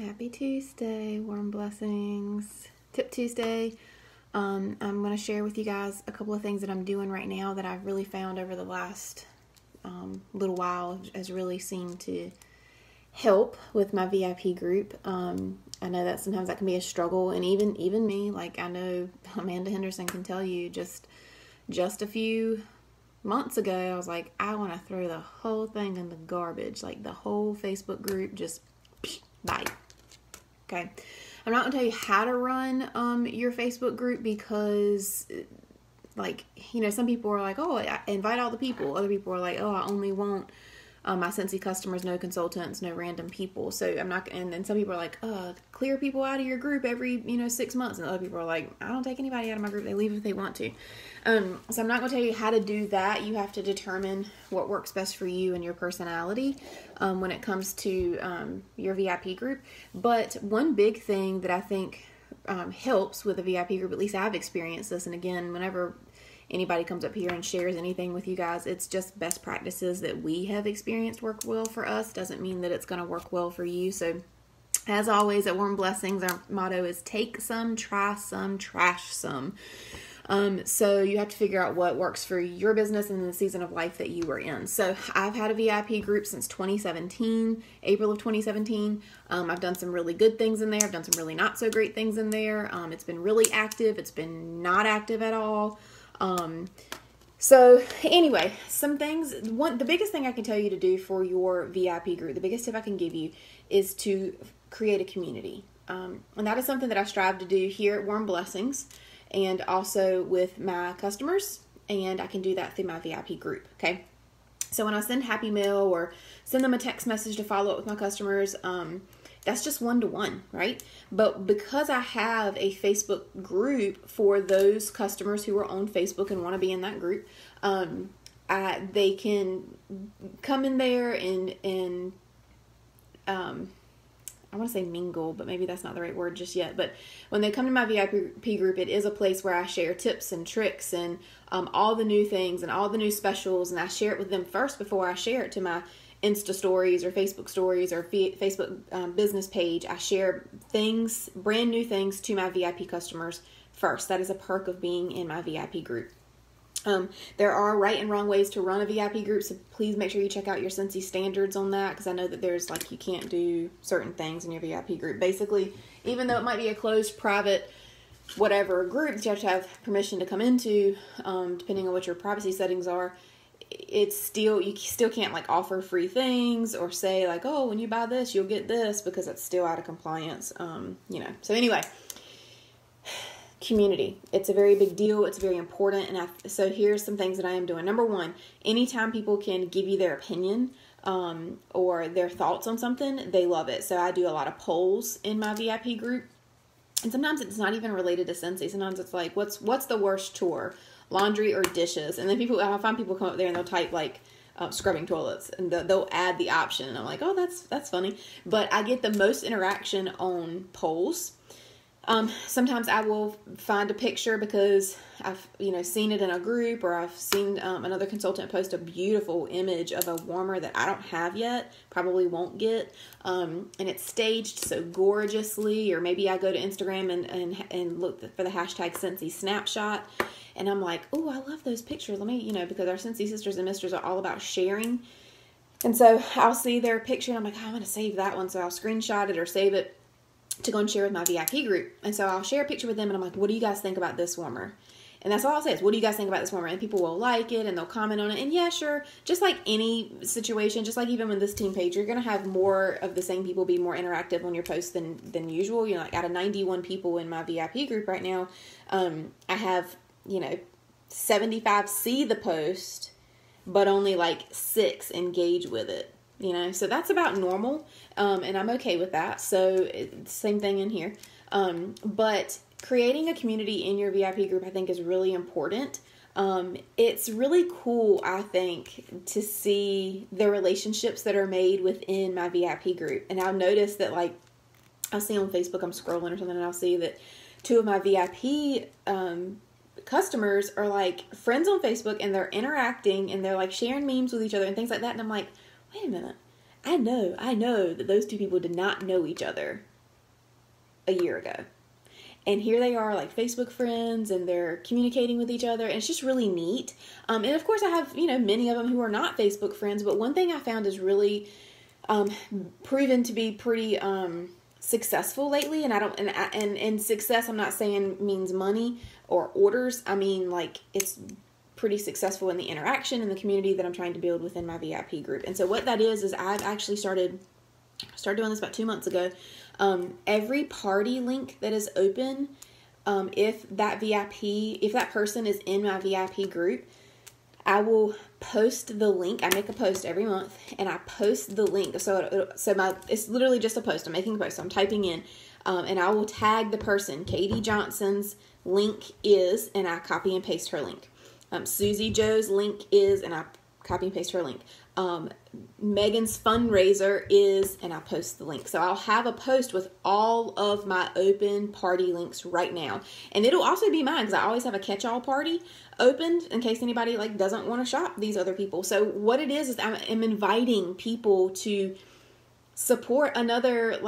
Happy Tuesday, warm blessings. Tip Tuesday. I'm going to share with you guys a couple of things that I'm doing right now that I've really found over the last little while has really seemed to help with my VIP group. I know that sometimes that can be a struggle, and even me, like I know Amanda Henderson can tell you, just a few months ago, I was like, I want to throw the whole thing in the garbage, like the whole Facebook group, just bye. Okay, I'm not going to tell you how to run your Facebook group because, like, you know, some people are like, oh, I invite all the people. Other people are like, oh, I only want my Scentsy customers, no consultants, no random people. So I'm not, and then some people are like, clear people out of your group every, 6 months. And other people are like, I don't take anybody out of my group. They leave if they want to. So I'm not going to tell you how to do that. You have to determine what works best for you and your personality when it comes to your VIP group. But one big thing that I think helps with a VIP group, at least I've experienced this. And again, whenever anybody comes up here and shares anything with you guys, it's just best practices that we have experienced work well for us. Doesn't mean that it's going to work well for you. So as always at Warm Blessings, our motto is take some, try some, trash some. So you have to figure out what works for your business and the season of life that you are in. So I've had a VIP group since 2017, April of 2017. I've done some really good things in there. I've done some really not so great things in there. It's been really active. It's been not active at all. So anyway, some things, the biggest thing I can tell you to do for your VIP group, the biggest tip I can give you is to create a community. And that is something that I strive to do here at Warm Blessings and also with my customers. And I can do that through my VIP group. Okay. So when I send Happy Mail or send them a text message to follow up with my customers, that's just one-to-one, right? But because I have a Facebook group for those customers who are on Facebook and want to be in that group, they can come in there and I want to say mingle, but maybe that's not the right word just yet. But when they come to my VIP group, it is a place where I share tips and tricks and all the new things and all the new specials. And I share it with them first before I share it to my Insta stories or Facebook stories or Facebook business page. I share things, brand new things to my VIP customers first. That is a perk of being in my VIP group. There are right and wrong ways to run a VIP group, so please make sure you check out your Scentsy standards on that, because I know that there's like you can't do certain things in your VIP group. Basically, even though it might be a closed, private, whatever group that you have to have permission to come into, depending on what your privacy settings are, you still can't like offer free things or say like, oh, when you buy this, you'll get this, because it's still out of compliance. So anyway, community. It's a very big deal. It's very important. And so here's some things that I am doing. Number one, anytime people can give you their opinion, or their thoughts on something, they love it. So I do a lot of polls in my VIP group. And sometimes it's not even related to Scentsy. Sometimes it's like, what's the worst chore? Laundry or dishes? And then I find people come up there and they'll type like scrubbing toilets, and they'll add the option, and I'm like, oh, that's funny. But I get the most interaction on polls. Sometimes I will find a picture because I've seen it in a group, or I've seen another consultant post a beautiful image of a warmer that I don't have yet, probably won't get, and it's staged so gorgeously. Or maybe I go to Instagram and look for the hashtag Scentsy Snapshot, and I'm like, oh, I love those pictures. Let me, because our Scentsy sisters and misters are all about sharing. And so I'll see their picture and I'm like, oh, I want to save that one. So I'll screenshot it or save it to go and share with my VIP group. And so I'll share a picture with them and I'm like, what do you guys think about this warmer? And that's all I'll say is, what do you guys think about this warmer? And people will like it and they'll comment on it. And yeah, sure. Just like any situation, just like even with this team page, you're going to have more of the same people be more interactive on your posts than usual. Like out of 91 people in my VIP group right now, I have, 75 see the post, but only like 6 engage with it. So that's about normal, and I'm okay with that. So same thing in here. But creating a community in your VIP group, I think, is really important. It's really cool, I think, to see the relationships that are made within my VIP group. And I'll notice that, like, I'll see on Facebook, I'm scrolling or something, and I'll see that 2 of my VIP customers are like friends on Facebook, and they're interacting and they're like sharing memes with each other and things like that. And I'm like, wait a minute. I know that those 2 people did not know each other a year ago. And here they are, like Facebook friends, and they're communicating with each other, and it's just really neat. And of course, I have, many of them who are not Facebook friends, but one thing I found is really proven to be pretty successful lately. And and success, I'm not saying means money or orders. I mean, like, it's pretty successful in the interaction and the community that I'm trying to build within my VIP group. And so what that is I've actually started doing this about 2 months ago. Every party link that is open, if that person is in my VIP group, I will post the link. I make a post every month, and I post the link. It's literally just a post. I'm making a post. So I'm typing in, and I will tag the person. Katie Johnson's link is, and I copy and paste her link. Susie Joe's link is, and I copy and paste her link. Megan's fundraiser is, and I post the link. So I'll have a post with all of my open party links right now. And it'll also be mine, because I always have a catch-all party opened in case anybody doesn't want to shop these other people. So what it is I'm inviting people to support another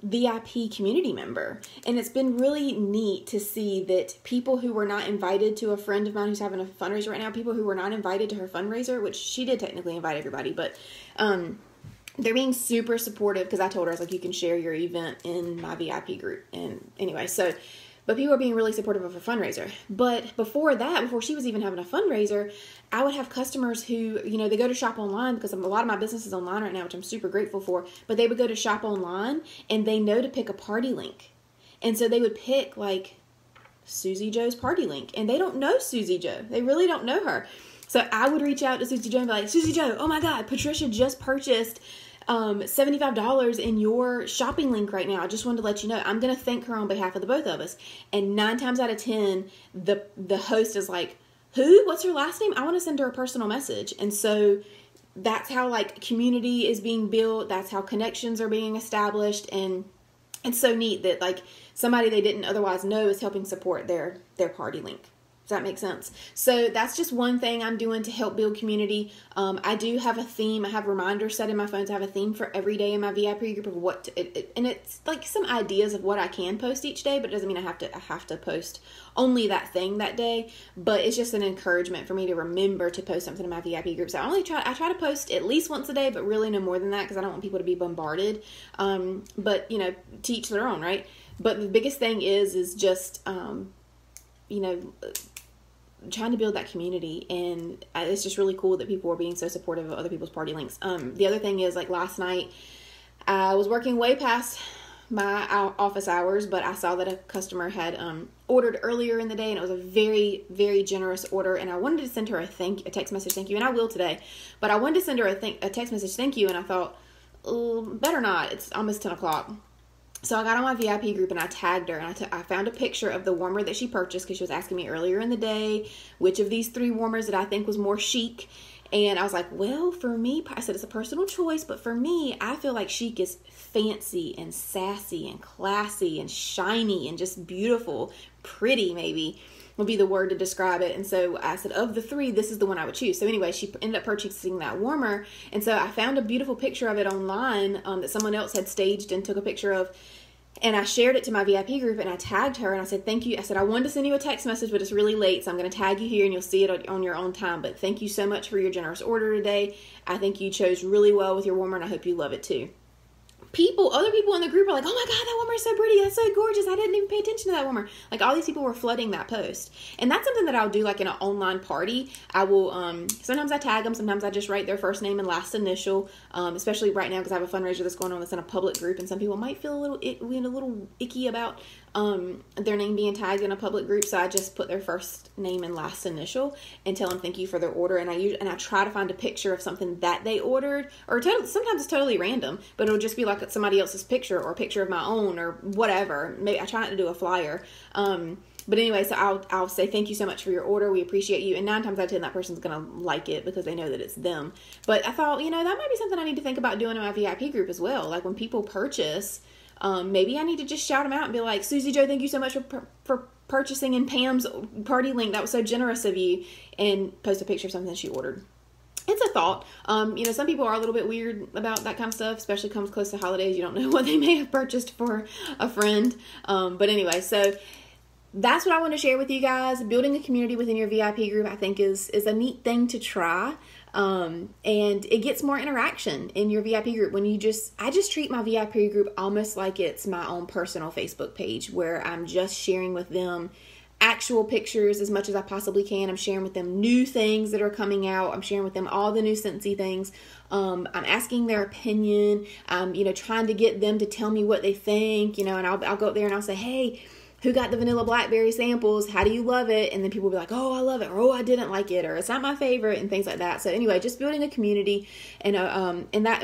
VIP community member. And it's been really neat to see that people who were not invited to a friend of mine who's having a fundraiser right now, people who were not invited to her fundraiser, which she did technically invite everybody, but they're being super supportive, because I told her, I was like, you can share your event in my VIP group. And anyway, but people are being really supportive of her fundraiser. But before she was even having a fundraiser, I would have customers who, they go to shop online, because a lot of my business is online right now, which I'm super grateful for. But they would go to shop online, and they know to pick a party link. And so they would pick Susie Joe's party link. And they don't know Susie Joe. They really don't know her. So I would reach out to Susie Joe and be like, Susie Joe, oh my God, Patricia just purchased $75 in your shopping link right now. I just wanted to let you know. I'm going to thank her on behalf of the both of us. And 9 times out of 10, the host is like, who? What's her last name? I want to send her a personal message. And so that's how community is being built. That's how connections are being established. And it's so neat that somebody they didn't otherwise know is helping support their party link. Does that make sense? So that's just one thing I'm doing to help build community. I do have a theme. I have reminders set in my phone to have a theme for every day in my VIP group of and it's some ideas of what I can post each day, but it doesn't mean I have to post only that thing that day. But it's just an encouragement for me to remember to post something in my VIP group. So I try to post at least once a day, but really no more than that, because I don't want people to be bombarded. But to each their own, right? But the biggest thing is just trying to build that community, and it's just really cool that people are being so supportive of other people's party links. The other thing is, last night I was working way past my office hours, but I saw that a customer had ordered earlier in the day, and it was a very, very generous order, and I wanted to send her a text message thank you, and I will today, but I wanted to send her a text message thank you, and I thought, better not, it's almost 10 o'clock. So I got on my VIP group and I tagged her, and I found a picture of the warmer that she purchased, because she was asking me earlier in the day which of these 3 warmers that I think was more chic. And I was like, well, for me, I said it's a personal choice, but for me, I feel like chic is fancy and sassy and classy and shiny and just beautiful, pretty maybe would be the word to describe it. And so I said, of the 3, this is the one I would choose. So anyway, she ended up purchasing that warmer. And so I found a beautiful picture of it online that someone else had staged and took a picture of. And I shared it to my VIP group, and I tagged her, and I said, thank you. I said, I wanted to send you a text message, but it's really late, so I'm going to tag you here, and you'll see it on your own time. But thank you so much for your generous order today. I think you chose really well with your warmer, and I hope you love it too. Other people in the group are like, oh my God, that warmer is so pretty. That's so gorgeous. I didn't even pay attention to that warmer. All these people were flooding that post. And that's something that I'll do in an online party. I will, sometimes I tag them. Sometimes I just write their first name and last initial, especially right now, because I have a fundraiser that's going on that's in a public group, and some people might feel a little icky about their name being tagged in a public group. So I just put their first name and last initial and tell them thank you for their order. And I try to find a picture of something that they ordered, or sometimes it's totally random, but it'll just be somebody else's picture or a picture of my own or whatever. Maybe I try not to do a flyer. But anyway, so I'll say thank you so much for your order. We appreciate you. And 9 times out of 10, that person's going to like it because they know that it's them. But I thought, that might be something I need to think about doing in my VIP group as well. When people purchase, maybe I need to just shout them out and be like, Susie Joe, thank you so much for purchasing in Pam's party link. That was so generous of you. And post a picture of something she ordered. it's a thought. Some people are a little bit weird about that kind of stuff, especially comes close to holidays. You don't know what they may have purchased for a friend. But anyway, so that's what I want to share with you guys. Building a community within your VIP group, I think, is a neat thing to try. And it gets more interaction in your VIP group when I just treat my VIP group almost like it's my own personal Facebook page, where I'm just sharing with them actual pictures as much as I possibly can. I'm sharing with them new things that are coming out. I'm sharing with them all the new Scentsy things. I'm asking their opinion. I'm, trying to get them to tell me what they think, and I'll go up there and I'll say, hey, who got the vanilla blackberry samples? How do you love it? And then people will be like, oh, I love it, or oh, I didn't like it, or it's not my favorite, and things like that. So anyway, just building a community, and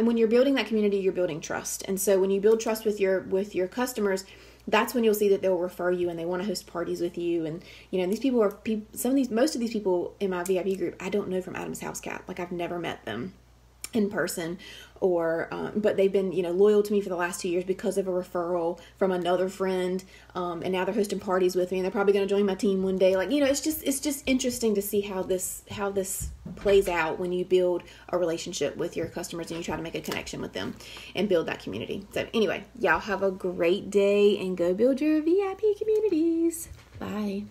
when you're building that community, you're building trust. And so when you build trust with your customers, that's when you'll see that they'll refer you and they want to host parties with you. And, these people are most of these people in my VIP group, I don't know from Adam's House Cat. Like, I've never met them in person, but they've been, loyal to me for the last 2 years because of a referral from another friend. And now they're hosting parties with me, and they're probably going to join my team one day. Like, it's just interesting to see how this plays out when you build a relationship with your customers and you try to make a connection with them and build that community. So anyway, y'all have a great day and go build your VIP communities. Bye.